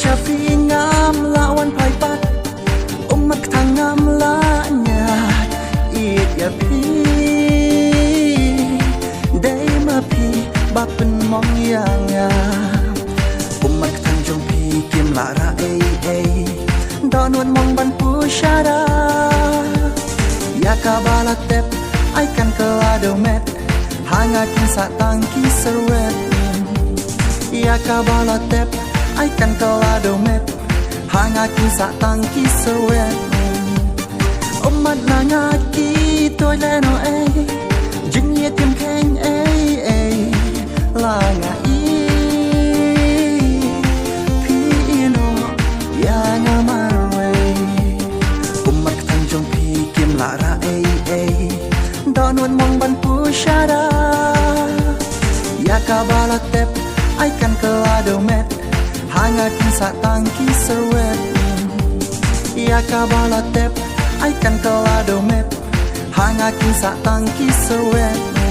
Cafi ngam lawan pai pat umat tangam la nyat it ya pi dai ma pi bapen mong yang ya umat tang jong pi kim la ra don wan mong ban pu shara ya kabala tep ai kan kelado met hanga kin sa tang ki serwet ya kabala tep ai kan kelado met hanga kin sa tang ki serwet umat na nga ki tôi le no jing ye tim khen la nga i pi no ya nga marwe umat tang jong pi kim la ra don wan mong ban pu shara ya kabala tep ai kan kelado met hanga kin sa tang ki serwet ya kabala tep ai kan kelado met hanga kin sa tang ki serwet